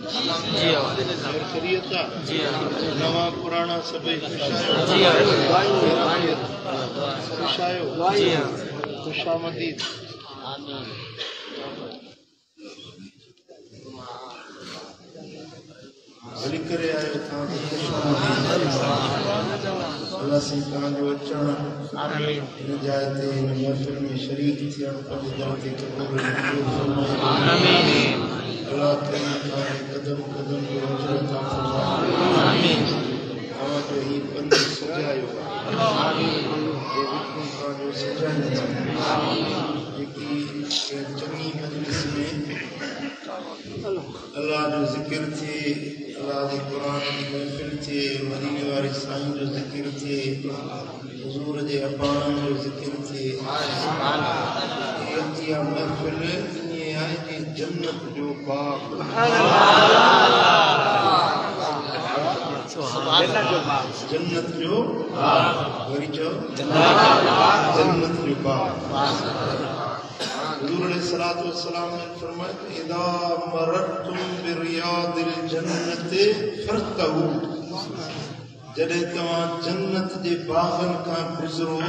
जी खैरियत जी नवा पुराना सभई जी खुश आयो जी खुशामदीद। हली करे आयो था अल्लाह से तव्हांजो अचण हिन जाइ ते हिन महफ़िल में शरीक थियण पंहिंजे दर ते क़बूल मंज़ूर फरमाए। अल्लाह करीम तव्हांजे कदम कदम जो अजर अता फरमाए। तव्हांजो ही पंध सजायो आहे जे विचूं तव्हांजो सजाईंदा जेकी चङी मजलिस में अल्लाह जो ज़िक्र थे, अल्लाह के कुरान की महफिल थे, मदीने वाले साईं जो ज़िक्र थे, हुजूर जे अपान जो ज़िक्र थे। ये महफिल ये है कि जन्नत जो बाग जन्नत जो वरी चो जन्नत जो बाग। हुजूर अलैहिस्सलातु वस्सलाम ने फरमाया इदा मरतुम बिरियादिल जन्नति फरतहु जॾहिं तव्हां जन्नत जे बागन खां गुज़रो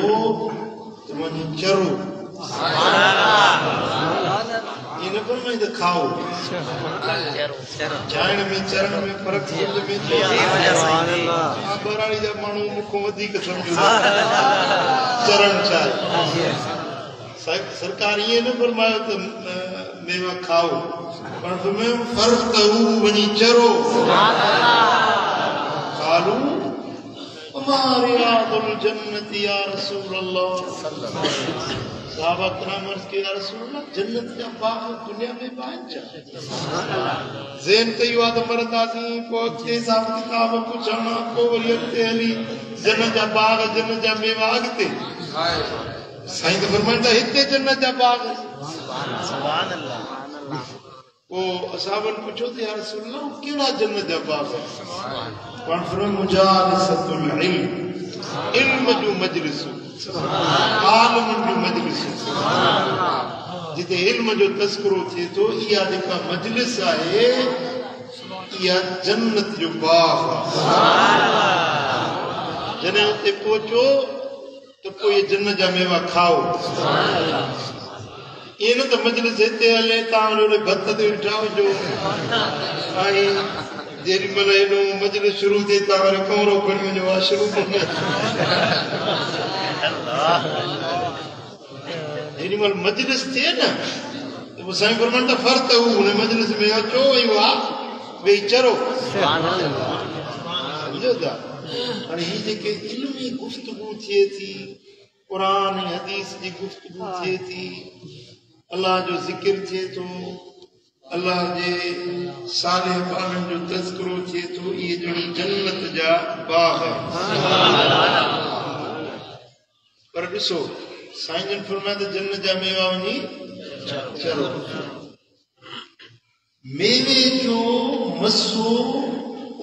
त वञी चरो। ये न फरमाई त खाओ चाइण में चरण में फर्क बराड़ी जा माण्हू मूंखां वधीक सम्झो चरण चाहे। सरकार ये न फरमायो तो मेवा खाओ पर फरमायो फरतहु वनी चरो। कालू हमारे आदुल जन्नत या रसूल अल्लाह सहाबा किराम अर्ज़ किया या रसूल अल्लाह जन्नत जा बाग दुनिया में बांचा ज़ेन ते यो आदम मरदासी को अॻिते हिसाब किताब पुछण को वरी अॻिते हली जन्नत जा बाग जन्नत जा मेवा अॻिते साईं तो फरमाइंदा हिते जन्नत जा बाग सुभान अल्लाह। वो असहाबन पूछो त या रसूल अल्लाह केड़ा जन्नत जा बाग पर फरमाया मुजालिसतुल इल्म जो मजलिस आलम जो मजलिस जिते इल्म जो तस्करो थे तो इया जेका मजलिस आहे इया जन्नत जो बाग सुभान अल्लाह। जने उते पहुचो तो कोई जन्नत जा मेवा खाओ ये न तो मजलिस हिते हले तव्हां भत ते वेठा हुजो ऐं जेॾी महिल हेॾो मजलिस शुरू थिए तव्हां वरी कमरो खणी वञो वाशरूम जेॾी महिल मजलिस थिए न त पोइ साईं फरमाइनि था फर्त हू हुन मजलिस में अचो ऐं वाह वेही चरो सम्झो था। हाणे ही जेके इल्मी गुफ्तगू थिए थी कुरान हदीस जी गुफ्तगू थिए थी अल्लाह जो ज़िक्र थिए थो अल्लाह जे सालिह बाननि जो तज़किरो थिए थो इहे जहिड़ी जन्नत जा बाग पर ॾिसो साईं जन फरमाया त जन्नत जा मेवा वञी चरो। मेवे जो मसो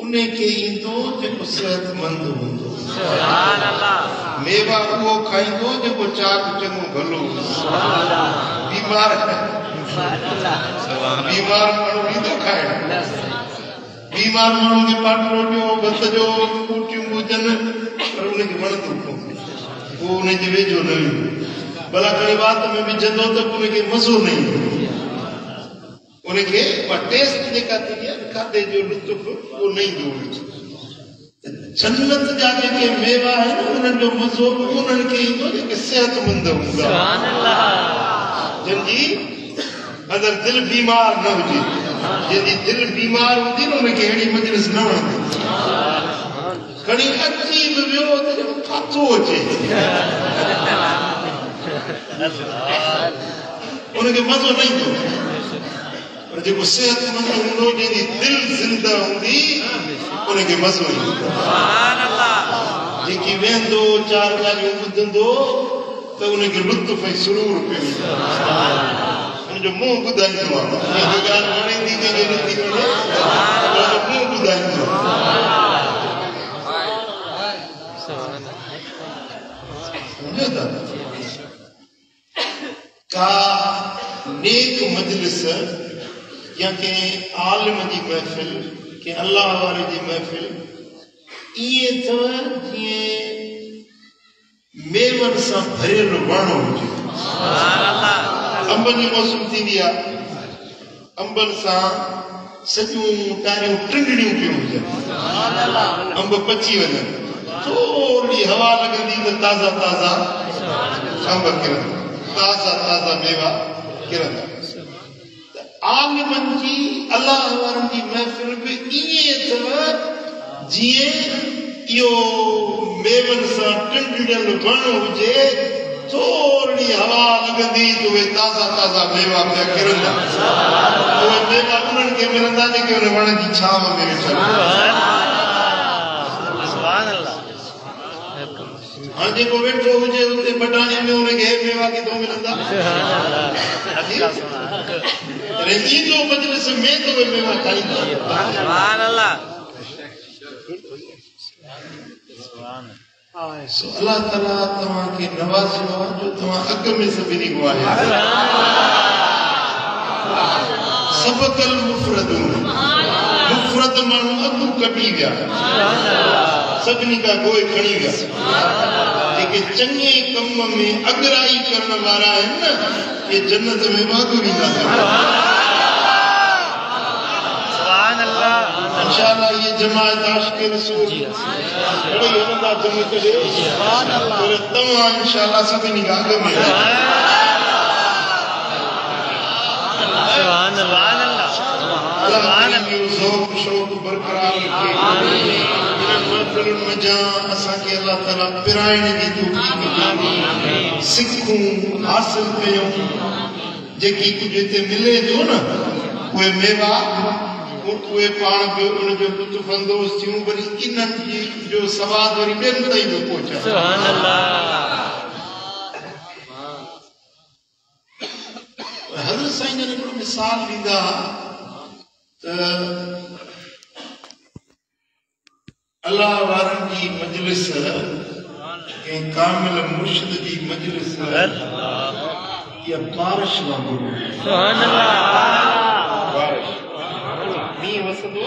उन्हें के इंदो जेको सेहतमंद हूंदो सुभान अल्लाह। मेवा वो खाइंदो जेको चाक चङो भलो बीमार बीमार माण्हू ईंदो खाइण बीमार माण्हू खे पाटरो जो भत जो फूटियूं हुजनि पर उनखे वणंदो कोन्हे उहो उनजे वेझो न ईंदो भला कहिड़ी वात में विझंदो त उनखे मज़ो न ईंदो उनखे टेस्ट जेका थींदी आहे खाधे जो लुत्फ़ उहो न ईंदो। जन्नत जा जेके मेवा आहिनि उन्हनि जो मज़ो उन्हनि खे ईंदो जेके सेहतमंद हूंदा सुभान अल्लाह जंहिंजी अंदरि दिलि बीमार न हुजे जंहिंजी दिलि बीमार हूंदी न उनखे अहिड़ी मजलिस न वणंदी खणी अची बि वियो त जेको फाथो अचे उनखे मज़ो न ईंदो पर जेको सेहतमंद हूंदो जंहिंजी दिलि ज़िंदा हूंदी उनखे मज़ो ईंदो सुभान अल्लाह। जेकी वेंदो चार ॻाल्हियूं ॿुधंदो त उनखे लुत्फ़ ऐं सुरूर पियो ईंदो उनजो मुंहुं ॿुधाईंदो आहे जेकी ॻाल्हि वणंदी कंहिंखे नथी वणे उनजो मुंहुं ॿुधाईंदो सम्झो था। का नेक मजलिस या के आलिम जी महफिल के अल्लाह वाले जी महफिल ये तो ये मेवन सा भरियल वण हुजे अंब जी मौसम थी दिया अंबन सा सजू टारियों टिंडड़ियों पियूं हुजनि अंब पची वञनि थोड़ी हवा लगंदी तो ताज़ा ताज़ा अंब किरंदा ताज़ा ताज़ा मेवा किरंदा आलिमन जी अल्लाह वारन जी महफिल भी इए अथव जीअं इहो मेवन सां टिंडड़ियल वण हुजे थोड़ी हवा लगंदी तो वे ताज़ा ताज़ा मेवा पिया किरंदा उहे मेवा उन्हनि खे मिलंदा जेके उन वण जी छांव में वेठल हाँ जेको वेठो हुजे उते बटाणी में उनखे मेवा किथां मिलंदा ईंदो मजलिस में तो वे मेवा खाईंदा सुभान अल्लाह सो अल्लाह ताला तव्हां खे नवाज़ियो जो तव्हां अॻ में सभिनी को आहे सबकल मुफ़रदून मुफ़रद माण्हू अॻु कढी विया सभिनी खां गोए खणी विया जेके चङे कम में अॻराई करण वारा आहिनि न ये जन्नत में वाधू वेंदा इंशाअल्लाह ये जमात आशिक़ रसूल बड़ी हुनदा जम करे सुभान अल्लाह और तमाम इंशाअल्लाह सभिनी खां अॻ में सुभान अल्लाह सुभान अल्लाह ज़ौक़ शौक़ बरक़रार रखे आमीन इन महफ़िलुन में जा असां के अल्लाह ताला पिराइण जी तौफ़ीक़ ॾे सिखूं हासिल कयूं जेकी कुछ इते मिले थो न उहे मेवा उहे पाण बि उनजो लुत्फ़ अंदोज़ थियूं वरी इन्हनि जी जो सवाद वरी ॿियनि ताईं बि पहुचाए सुभान अल्लाह हज़रत साईं जन हिकिड़ो मिसाल ॾींदा त अल्लाह वारनि जी मजलिस कंहिं कामिल मुर्शिद जी मजलिस या बारिश वांगुरु सुभान अल्लाह बारिश मींहुं वसंदो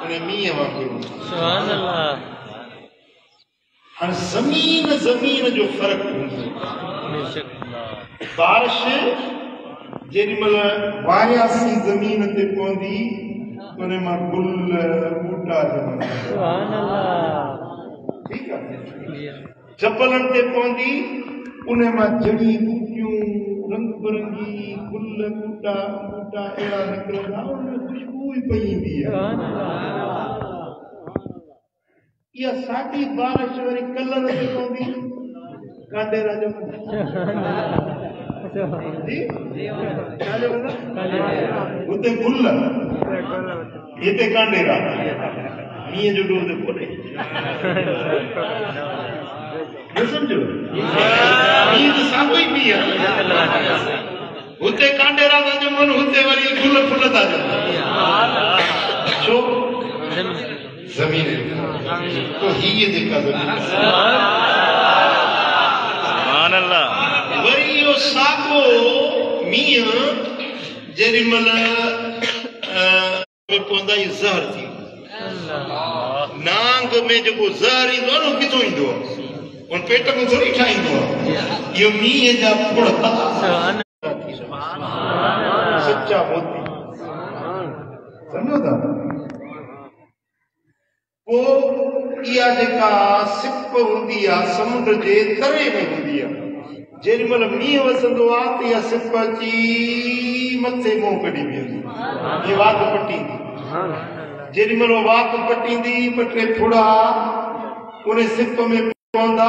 उन मींहुं वांगुरु सुभान अल्लाह हाणे ज़मीन जो फ़र्क़ु हूंदो बारिश जेॾी महिल वारियासी ज़मीन ते पवंदी उन मां गुल ॿूटा ठीकु आहे जबलनि ते पवंदी उन मां जड़ी बूटियूं रंग बिरंगी गुल ॿूटा अहिड़ा निकिरंदा उन में ख़ुशबू ई पई ईंदी आहे इहा साॻी बारिश वरी कलर ते पवंदी कांडेरा हुते गुल हिते कांडेरा मींहं जो ॾोह कोन्हे न सम्झो मींहं त साॻियो ई मींहुं आहे हुते कांडेरा था ॼमनि हुते वरी गुल फुल था ॼमनि छो ज़मीन तो हीअ जेका ज़मीन वरी इहो साॻियो मींहुं जेॾी महिल पवंदा ई ज़हर थी नांग में जेको ज़हर ईंदो आहे न किथां ईंदो आहे उन पेट में थोरी ठाहींदो आहे इहो मींहं जा फुड़ सच्चा मोती सम्झो था पोइ इहा जेका सिप हूंदी आहे समुंड जे तरे में हूंदी आहे जेॾी महिल मींहुं वसंदो आहे त इहा सिप अची मथे मुंहुं कढी वेंदी हीअ वात पटींदी जेॾी महिल वात पटींदी ॿ टे फुड़ा उन सिप में पवंदा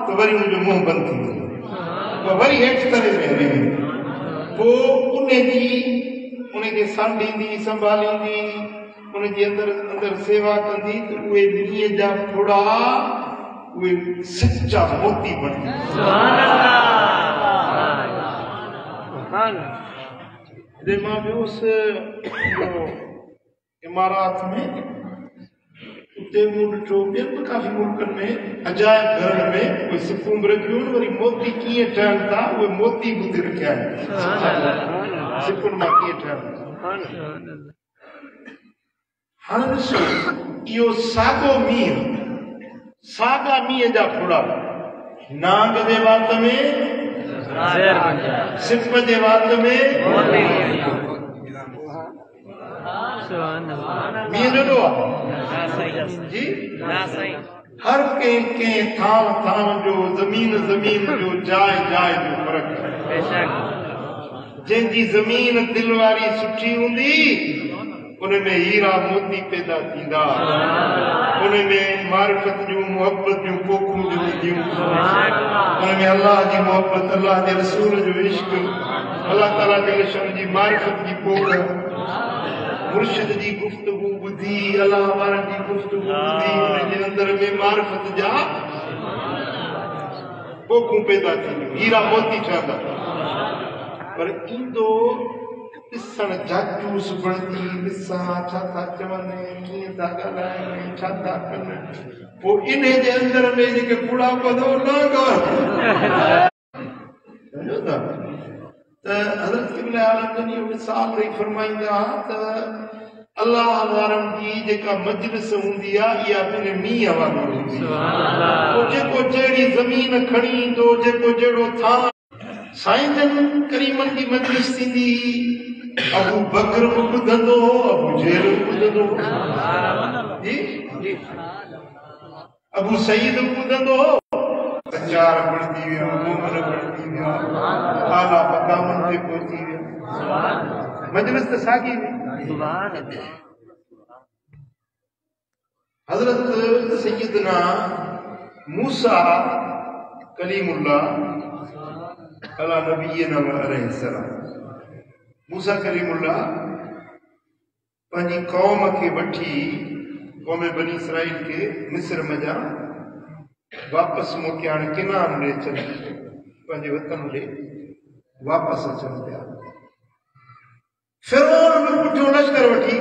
त वरी हुनजो मुंहुं बंदि थींदो वरी हेठि तरे में हली वेंदी पोइ उनखे संभींदी संभालींदी उनजी अंदरि सेवा कंदी त उहे मींहं जा फुड़ा उहे सच्चा मोती बणंदा मां वियुसि इमारात में उते मूं ॾिठो ॿियनि काफ़ी मुल्कनि में अजायब घरनि में उहे सिपूं रखियूं वरी मोती कीअं ठहनि था उहे मोती ॿुधी रखिया आहिनि सिपुनि मां कीअं ठहनि हाणे ॾिसो इहो साॻो मींहुं साॻा मींहं जा फुड़ा नांग जे वात में सिप जे वात में मींहं जो जी हर कंहिं थाम थाम जो ज़मीन ज़मीन जो जाइ जाइ जो फ़र्क़ु जंहिंजी ज़मीन दिल वारी सुठी हूंदी उनमें हीरा मोती पैदा थींदा उनमें मारिफत जूं मोहब्बत जूं पोखूं जुड़ंदियूं उनमें अल्लाह जी मोहब्बत अल्लाह जे रसूल जो इश्क अल्लाह ताला जे रसूल जी मारिफत जी पोख मुर्शिद जी गुफ्तगू ॿुधी अल्लाह वारनि जी गुफ्तगू ॿुधी उनजे अंदर में मारिफत जा पोखूं पैदा थींदियूं हीरा मोती ठहंदा पर ईंदो ॾिसण जाचूस बणंदी ॾिसां छा था चवनि कीअं था ॻाल्हाइनि छा था कनि पोइ इन जे अंदर में जेके कूड़ा पधो न सम्झो था त हज़रत क़िबला आलम इहो मिसाल ॾेई फरमाईंदा त अल्लाह वारनि जी जेका मजलिस हूंदी आहे इहा बिन मींहं वांगुरु हूंदी पोइ जेको जहिड़ी ज़मीन खणी ईंदो जेको जहिड़ो थां साईं जन करीमनि जी मजलिस थींदी अबू बकर बि ॿुधंदो अबू जेल बि ॿुधंदो जी अबू सईद बि ॿुधंदो अचार बणजी विया मोमन बणजी विया आला मक़ामनि ते पहुची विया मजलिस त साॻी हुई हज़रत सैयदना मूसा कलीमुल्लाह अला नबीना अलैहिस्सलाम मूसा कलीमुल्लाह पंहिंजी कौम खे वठी कौम बनी इसराइल खे मिस्र में जा वापसि मोकियाण किनान ॾे अचनि पंहिंजे वतन ॾे वापसि अचनि पिया फिरौन बि पुठियों लश्कर वठी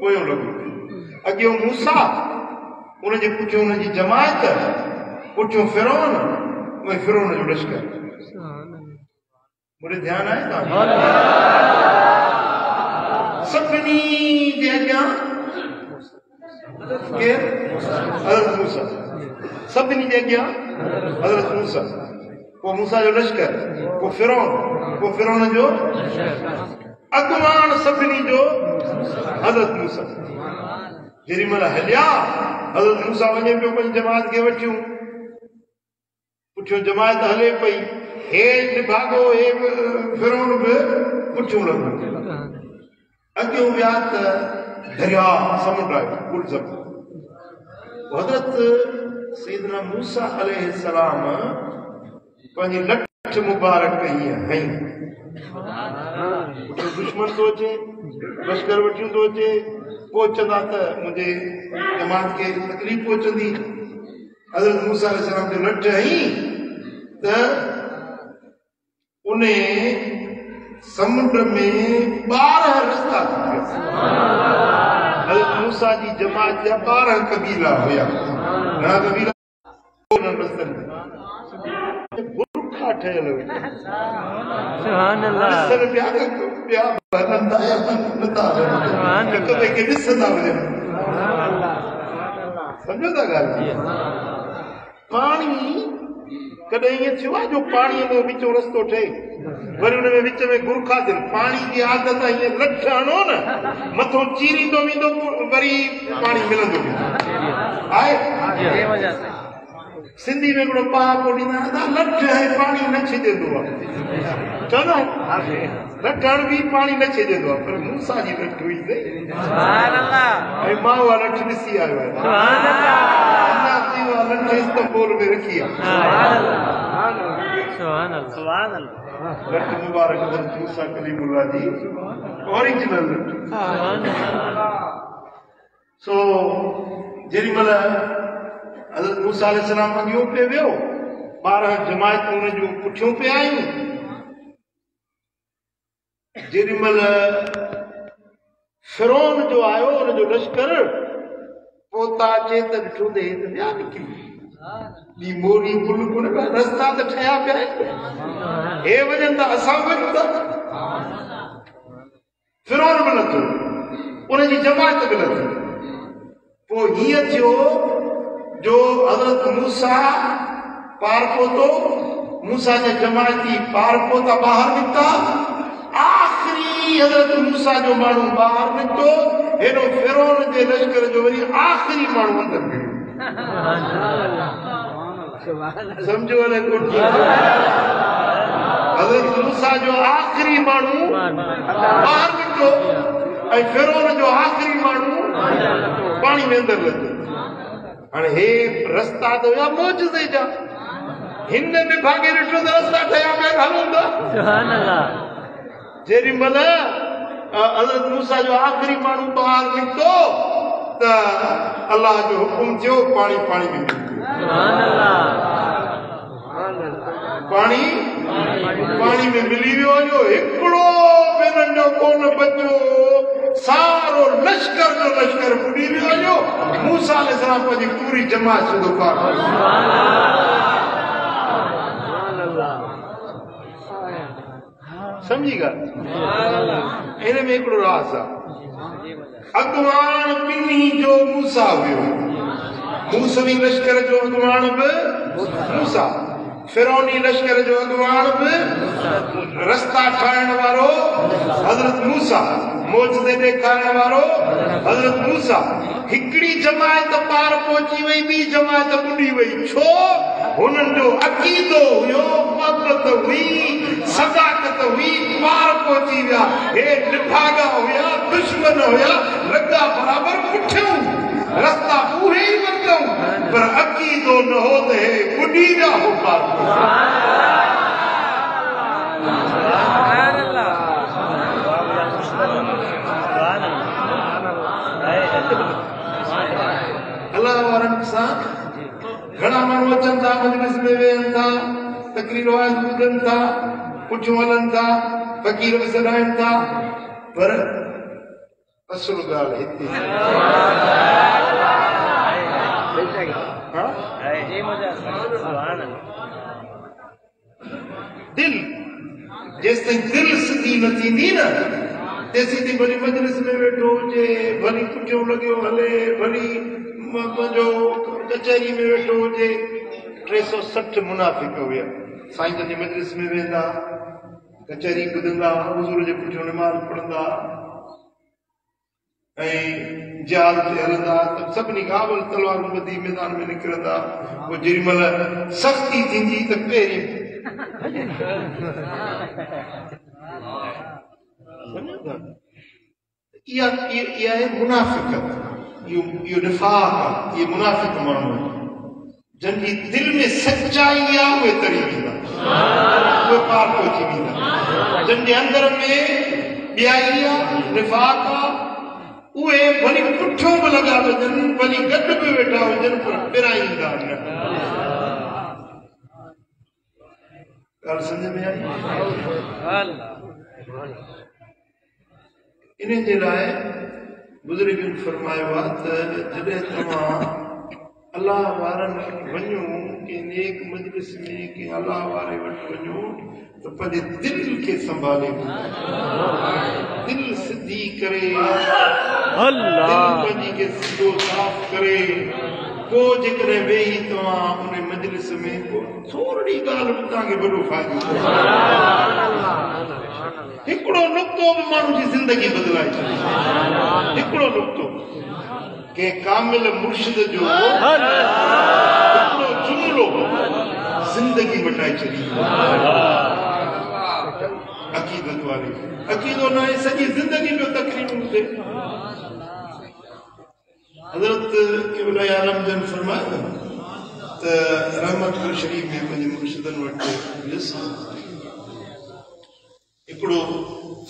पोयों लॻो अॻियों मूसा उनजे पुठियों उनजी जमायत पुठियों फिरौन उहे फिरौन जो लश्कर मुझे ध्यान आहे ना सभिनी जे अॻियां केर हज़रत मूसा सभिनी जे अॻियां हज़रत मूसा पोइ मूसा जो लश्कर पोइ फिरौन जो अॻुवान सभिनी जो हज़रत मूसा जेॾी महिल हलिया हज़रत मूसा वञे पियो पंहिंजी जमात खे वठियूं पुठियों जमात हले पई हेठि भागो हे फिरौन बि पुठियों लॻो अॻियों विया त दरिया समुंड आहे कुलज़म हज़रत सैयदना मूसा अलैहिस्सलाम पंहिंजी लठ मुबारक हीअं हई दुश्मन थो अचे लश्कर वठियूं थो अचे पोइ चवंदा त मुंहिंजे जमात खे तकलीफ़ पहुचंदी हज़रत मूसा अलैहिस्सलाम जो लठ हई त उन समुंड में 12 रस्ता थी विया हज़रत मूसा जी जमात जा 12 कबीला हुया घणा कबीला बुरखा ठहियल हुया सुभान अल्लाह सम्झो था ॻाल्हि पाणी कॾहिं ईअं थियो आहे जो पाणीअ में विचो रस्तो ठहे वरी हुन में विच में गुरखा थियनि पाणी जी आदत आहे हीअं लठ हणो न मथो चीरींदो वेंदो वरी पाणी मिलंदो आहे सिंधी में हिकिड़ो पहाको ॾींदा लठ ऐं पाणी न छिजंदो आहे चवंदा लठ हण बि पाणी न छिजंदो आहे पर मूसा जी लठ हुई ऐं मां उहा लठ ॾिसी आयो आहियां लठ इस्तांबुल में रखी आहे लठ मुबारक मूसा कलीमुल्लाह जी ओरिजिनल लठ सो जेॾी महिल हज़रत मूसा अलैहिस्सलाम अॻियों पे वियो 12 जमायतूं हुन जूं पुठियों पे आयूं जेॾी महिल फिरौन जो आयो हुनजो लश्कर पोता अचे त ॾिठो त हे त ॿिया निकिरी ॿी मोरी पुल कोन रस्ता त ठहिया पिया आहिनि हे वञनि था असां वञूं था फिरौन बि लथो, उनजी जमात बि लथी। पोइ हीअं थियो जो हज़रत मूसा पार पहुतो, मूसा जे जमाती पार पहुता, ॿाहिरि निकिता। आख़िरी हज़रत मूसा जो माण्हू ॿाहिरि निकितो, हेॾो फिरौन जे लश्कर जो वरी आख़िरी माण्हू अंदरि वियो। सम्झो हले कोन? हज़रत मूसा जो आख़िरी माण्हू ॿाहिरि निकितो ऐं फिरौन जो आख़िरी माण्हू पाणी में अंदरि लथो। हाणे हे रस्ता त हुया मौजूदे जा, हिन भागे ॾिठो त रस्ता ठहिया पिया हलूं था। जेॾी महिल हज़रत मूसा जो आख़िरी माण्हू ॿाहिरि निकितो त अलाह जो हुकुम थियो, पाणी पाणी में पाणी में मिली वियो। जो हिकिड़ो ॿिन्हिनि जो कोन बचियो, सारो लश्कर जो लश्कर बुॾी वियो। मूसा अलैहिस्सलाम पंहिंजी पूरी जमात सिधो पार। समझी ॻाल्हि? हिन में हिकिड़ो राज़ आहे। अॻवान ॿिन्ही जो मूसा हुयो, मूसवी लश्कर जो अॻवान बि मूसा, फिरौनी लश्कर जो अॻवान बि, रस्ता ठाहिण वारो हज़रत मूसा, मौजूदे ॾेखारण वारो हज़रत मूसा। हिकिड़ी जमात पार पहुची वई, ॿी जमात ॿुॾी वई। छो? हुननि जो अक़ीदो हुयो, मोहबत हुई, सदाकत हुई, पार पहुची विया। हे निभागा हुया, दुश्मन हुया, लॻा बराबर पुठियूं, रस्ता उहे ई वरितऊं, पर अक़ीदो न हो त हे ॿुॾी विया हो पार अलाह वारनि सां। घणा माण्हू अचनि था, मजलिस में वेहनि था, तकरीर ॿुधनि था, पुठियूं हलनि था, फ़कीर बि सॾाइनि था, पर असुल ॻाल्हि हिते दिल, जेसिताईं दिल सिधी न थींदी न, तेसिताईं भली मजलिस में वेठो हुजे, भली पुठियों लॻियो हले, भली पंहिंजो कचहरी में वेठो हुजे। 360 मुनाफ़िक हुया। साईं जन जी मजलिस में वेंदा, कचहरी ॿुधंदा, हुज़ूर जे पुठियों नमाज़ पढ़ंदा ऐं जिहाद ते हलंदा, त सभिनी खां अवल तलवारूं ॿधी मैदान में निकिरंदा। पोइ जेॾी महिल सख़्ती थींदी त पहिरीं इहा आहे मुनाफ़िक़त, इहो निफ़ाक़ आहे। इहे मुनाफ़िक़ माण्हू जंहिंजी दिलि में सचाई आहे, उहे तरी वेंदा, उहे पार पहुची वेंदा। जंहिंजे अंदर में ॿियाई आहे, निफ़ाक़ आहे, उहे भली पुठियों बि लॻा वञनि, भली गॾु बि वेठा हुजनि, पर पिराईंदा न। ॻाल्हि सम्झ में आई? इन जे लाइ बुज़ुर्गनि फरमायो आहे त जॾहिं तव्हां अलाह वारनि वञो, कंहिं नेक मजलिस में, कंहिं अलाह वारे वटि वञो, त पंहिंजे दिलि खे संभाले, दिलि सिधी करे, पंहिंजी खे सिधो साफ़ करे। पोइ जेकॾहिं वेही तव्हां उन मजलिस में, थोरी ॻाल्हि बि तव्हांखे वॾो फ़ाइदो। हिकिड़ो नुक़्तो बि माण्हू जी ज़िंदगी बदिलाए छॾे। हिकिड़ो नुक़्तो कंहिं कामिल मुर्शिद जो हिकिड़ो जुमिलो ज़िंदगी मटाए छॾी। अक़ीदत वारी, अक़ीदो न आहे, सॼी ज़िंदगी में तकलीफ़ूं थिए। हज़रत क़िबला आलम जन फरमायो त रहमतपुर शरीफ में पंहिंजे मुर्शिदनि वटि वियुसि, हिकिड़ो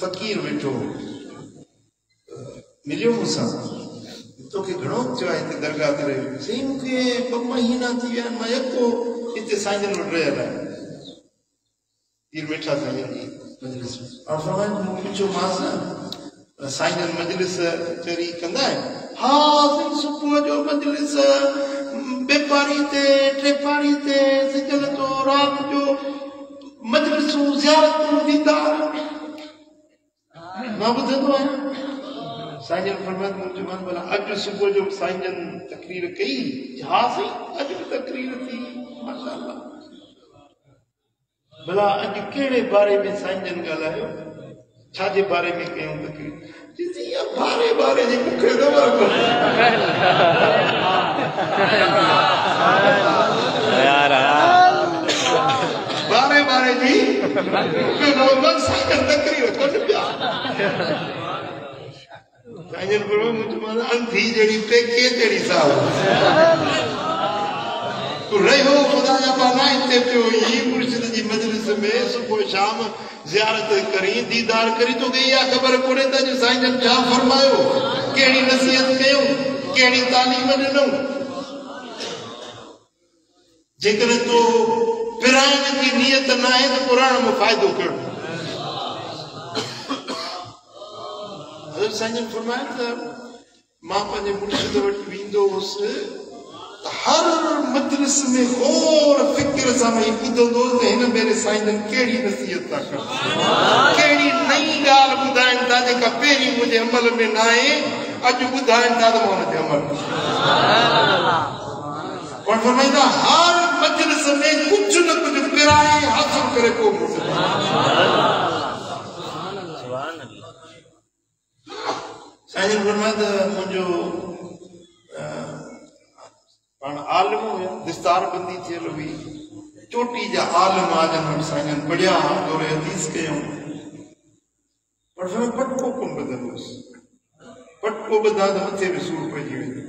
फ़कीर वेठो मिलियो मूंसां, तोखे घणो थियो आहे हिते दरगाह ते रहियो? साईं मूंखे 2 महीना थी विया आहिनि, मां यको हिते साईं जन वटि रहियल आहियां। पीर वेठा साईं जन जी मजलिस में, और फरमायो, मूं पुछियो मांसि न साईं जन मजलिस चरी कंदा आहिनि? हा साईं, सुबुह जो मजलिस 2 पारी ते 3 पारी ते सिजल जो, राति जो मजलिसूं ज़ियारतूं, दीदार। मां ॿुधंदो आहियां साईं जन फरमाइनि मुंहिंजो मन भला अॼु सुबुह जो साईं जन तकरीर कई हा साईं अॼु बि तकरीर थी माशाअल्लाह भला अॼु कहिड़े बारे में साईं जन ॻाल्हायो छाजे बारे में कयूं तकरीर बारे जी मूंखे ख़बर बारे जी तकरीर कोन पिया अंधी जड़ी पेके जड़ी साहब रहो खुदा जा पाना इते पियो ही मुर्शिद जी मजलिस में सुबह शाम ज़ियारत करी दीदार करी तो गई या खबर कोने त जो साईं जन छा फरमायो केड़ी नसीहत कयो केड़ी तालीम ॾिनो जेकर तो पिराइण जी नियत न आहे त पुराण में फ़ाइदो कयो साईं जन फरमाया त मां पंहिंजे मुर्शिद वटि वेंदो हुउसि हर मजलिस में गौर फिक्र सां मैं ॿुधंदो त हिन भेरे साईं जन कहिड़ी नसीहत था कनि कहिड़ी नई ॻाल्हि ॿुधाइनि था जेका पहिरीं मुंहिंजे अमल में न आहे अॼु ॿुधाइनि था त मां हुन ते अमल पर फरमाईंदा हर मजलिस में कुझु न कुझु पिराए हासिल करे पोइ साईं जन फरमाया त मुंहिंजो पाण आलिम हुया दिस्तार बंदी थियल हुई चोटी जा आलिम आजन वटि साईं जन बढ़िया दौरे हदीस कयूं पर फिर पटको कोन ॿधंदुसि पटको ॿधा त मथे में सूर पइजी वेंदो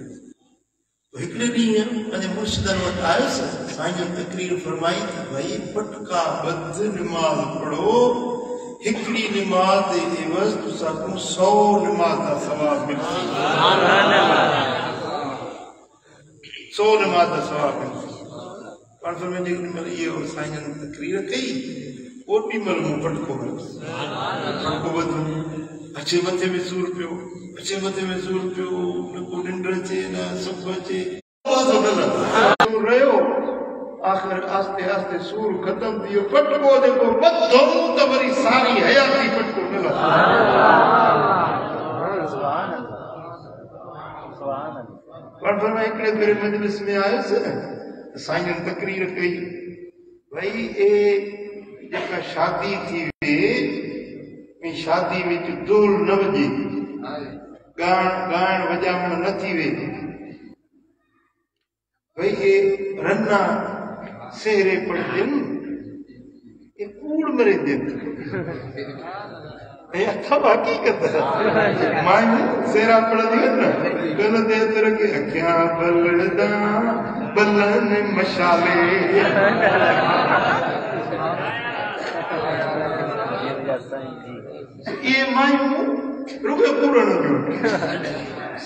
हिकिड़े ॾींहुं पंहिंजे मुर्शिदनि वटि आयुसि साईं जन तकरीर फरमाई त भई पटका ॿध निमाज़ पढ़ो हिकिड़ी निमाज़ जे एवज़ तुसां 100 निमाज़ जा सवाब मिलंदा 100 निमाज़ जा सवाब मिलंदा पर फिर में जेकॾहिं इहो साईं जन तकरीर कई ओॾी महिल मूं पटको ॿधो अचे मथे में सूर पियो अचे मथे में सूर पियो न को निंड अचे न सुख अचे रहियो आख़िर आस्ते आस्ते सूर ख़त्म थी वियो पटको जेको ॿधो त वरी सारी हयाती पटको न लॻो पर मैं हिकिड़े भेरे मजलिस में आयुसि साईं जन तकरीर कई भई ए जेका शादी थी वे शादी में दूर न वजे गाण वजामण न थी वे भई ए रन्ना सेहरे पड़जन ए कूड़ मरे दिन अथव हकीकत मायूं सेहरा पड़दियूं न कन ते तरके अखियां बलदा बलन मशाले ये मायूं रुगे पूरण जो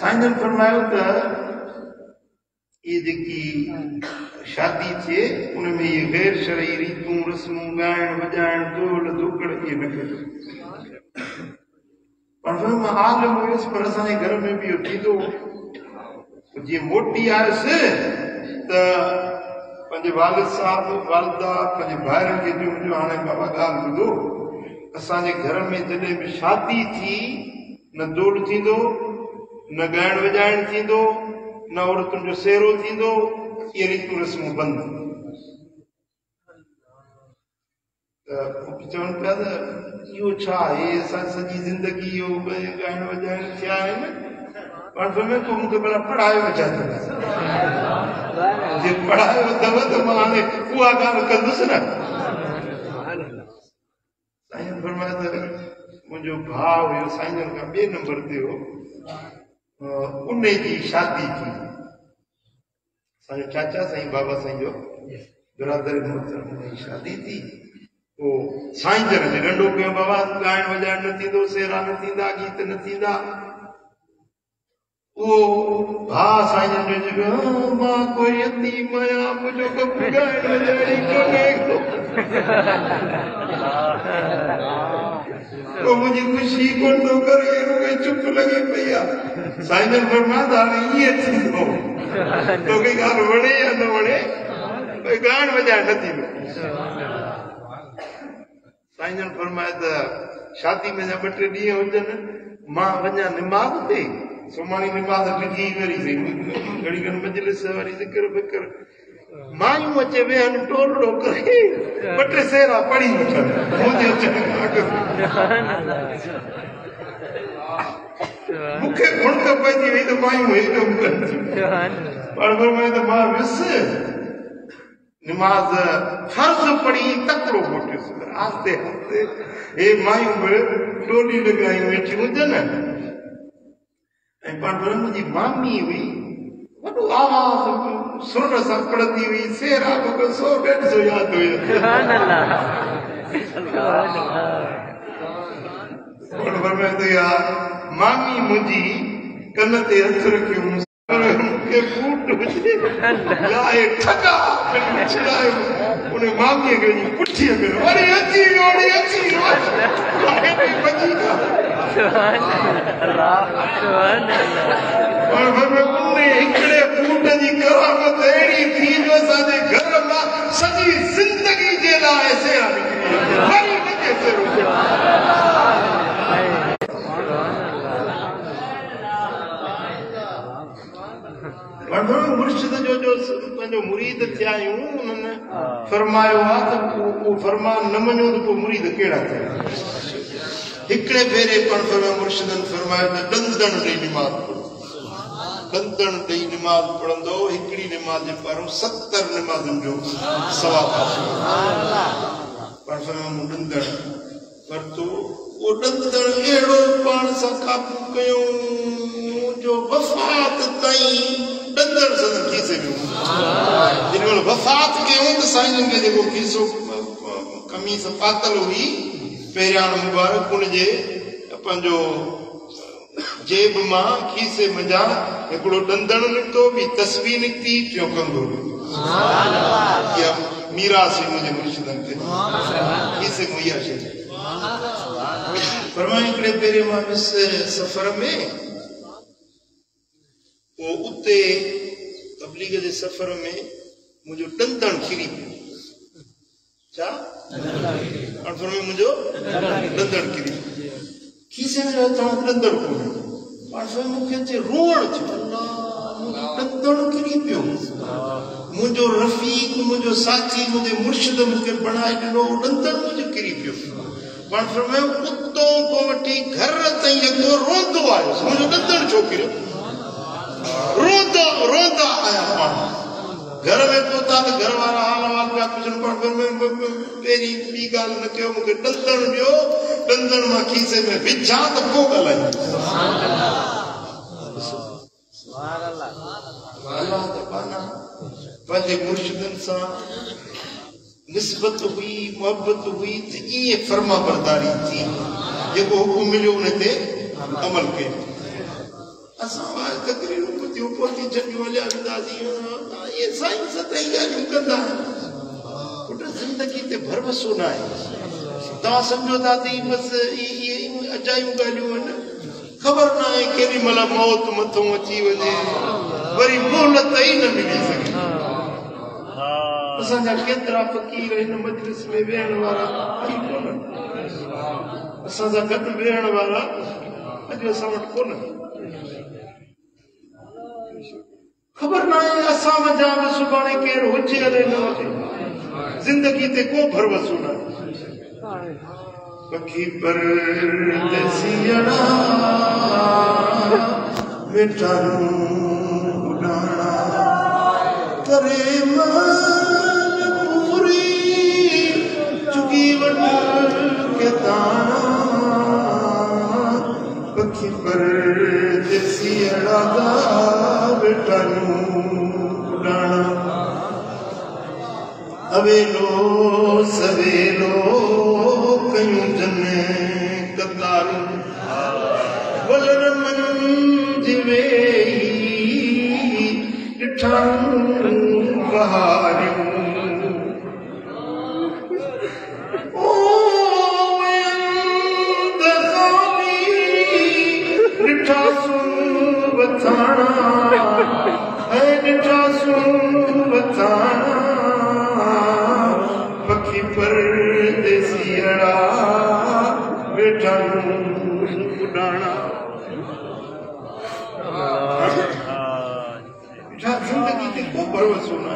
साईं जन फरमायो त ये जेकी शादी थे उनमें ये गैर शरई रीतूं रस्मूं गाइण वजाइण ढोल धुकड़ ये न कयो पर मां आलिम हुयुसि पर असांजे घर में बि इहो थींदो जीअं मोटी आयुसि त पंहिंजे वालिद साहब वालिदा पंहिंजे भाइरनि खे चयो हाणे बाबा ॻाल्हि ॿुधो असांजे घर में जॾहिं बि शादी थी न दौड़ थींदो न ॻाइण वॼाइण थींदो न औरतुनि जो सेहरो थींदो इहे रीतियूं रस्मूं बंदि चवनि पिया त इहो छा आहे असां सॼी ज़िंदगी इहो ॻाइण वॼाइण थिया आहिनि पर तूं मूंखे भला पढ़ायो छा जे पढ़ायो अथव त मां हाणे उहा ॻाल्हि कंदुसि न साईं फरमाया त मुंहिंजो भाउ हुयो साईं जन खां ॿिए नंबर ते हो उन जी शादी थी असांजो चाचा साईं बाबा साईं जो बिरादर मोहतरम जी शादी थी पोइ साईं जन ने नंढो कयो बाबा ॻाइण वॼाइण न थींदो सेहरा न थींदा गीत न थींदा उहो भाउ साईं जन जो चयो मां कोई यतीम आहियां मुंहिंजो कमु ॻाइण वॼाइण कोन्हे मुंहिंजी ख़ुशी कोन थो करे चुप लॻी पई आहे साईं जन फरमाया हाणे ईअं थींदो तोखे ॻाल्हि वणे या न वणे भई ॻाइण वॼाइण न थींदो साईं जन फरमाया त शादी में जा 2-3 ॾींहं हुजनि मां वञा निमाज़ ते सुमाणी निमाज़ लिखी वरी घड़ी घणी मजलिस वरी ज़िक्र फिक्र मायूं अचे वेहनि टोलड़ो करे 2-3 सेरा पढ़ी वठनि मुंहिंजे अचण मूंखे गुणक पइजी वई त मायूं हे कमु कनि पर त मां वियुसि निमाज़ फर्ज़ पढ़ी तकिड़ो मोटियुसि आस्ते आस्ते हे मायूं बि टोली लॻायूं वेठी हुजनि ऐं पर मुंहिंजी मामी हुई वॾो आवाज़ सुर सां पढ़ंदी हुई सेरा 100-150 यादि हुयो मामी मुंहिंजी कन ते हथ रखियो मूंखे फूट हुजे लाए ठगा उन मामीअ खे पुठीअ में वरी अची हिकिड़े फूट जी करामत अहिड़ी थी जो असांजे घर मां सॼी ज़िंदगी जे लाइ सेरा निकिरी वरी नके सेरो मुर्शिद जो पंहिंजो मुरीद थिया आहियूं उन्हनि फरमायो आहे त उहो फरमान न मञो त पोइ मुरीद कहिड़ा थिया हिकिड़े भेरे पण मुर्शिदनि फरमायो त ॾंदण ॾेई निमाज़ पढ़ो ॾंदण ॾेई निमाज़ पढ़ंदो हिकिड़ी निमाज़ जे पारूं 70 निमाज़ुनि जो सवाब पण फरमायो ॾंदण वरितो उहो ॾंदण अहिड़ो पाण सां काबू कयो जो वफ़ात ताईं ॾंदड़ सदन खीसे में जिन वफ़ात कयूं त साईं खे जेको खीसो कमीस पातल हुई पहिरियां मुबारक उनजे पंहिंजो जेब मां खीसे मंझां हिकिड़ो ॾंदड़ निकितो ॿी तस्वीर निकिती टियों कंगो इहा मीरास मुंहिंजे मुर्शिदनि खे खीसे में इहा शइ पर मां हिकिड़े पहिरें मां वियुसि सफ़र में वो उते तबलीग जे सफ़र में मुंहिंजो ॾंदण किरी पियो छा अणफर में मुंहिंजो ॾंदण किरी पियो खीसे में हथां ॾंदड़ कोन्हे अणफर मूंखे अचे रोअण थियो अल्लाह मुंहिंजो ॾंदण किरी पियो मुंहिंजो रफ़ीक मुंहिंजो साथी मुंहिंजे मुर्शिद मूंखे बणाए ॾिनो ॾंदण मुंहिंजो किरी पियो अणफर में उतो को वठी घर ताईं अॻो रोंदो आयो मुंहिंजो ॾंदण छो किरियो रोंदा आया पाण घर में पहुता त घर वारा हाल अहवाल पिया पुछनि पर पहिरीं ॿी ॻाल्हि न कयो मूंखे ॾंदण ॾियो ॾंदण मां खीसे में विझां त पोइ ॻाल्हायूं पंहिंजे मुर्शिदनि सां निस्बत हुई मोहबत हुई त ईअं फर्मा बरदारी थी जेको हुकुम मिलियो उन ते अमल कयो असां तकरीरूं ॿुधियूं पोती छॾियूं हलिया वेंदासीं इहे साईं सतही ॻाल्हियूं कंदा पुट ज़िंदगी ते भरवसो न आहे तव्हां सम्झो था त बसि इहे अजायूं ॻाल्हियूं आहिनि ख़बर न आहे केॾी महिल मौत मथां अची वञे वरी मोहलत ई न मिली सघे असांजा केतिरा फ़क़ीर हिन मजलिस में वेहण वारा असां सां गॾु वेहण वारा अॼु असां वटि कोन्हनि ख़बर न आहे असां वञा बि सुभाणे केरु हुजे अरे न हुजे ज़िंदगी ते को भरवसो न पखी परदेसियड़ा मिठाणू उड़ाणा करे मन पूरी चुगी वट के ताना पखी परदेसियड़ा मिठाणू उड़ाणा अवेलो सवेलो कयूं जने कतारूं वलर मंझ वेही ॾिठाऊं बहारियूं ओ ॾिठासूं वथाणा ऐं ॾिठासूं वथाणा पखी परदेसियड़ा बेटा को भरोसो न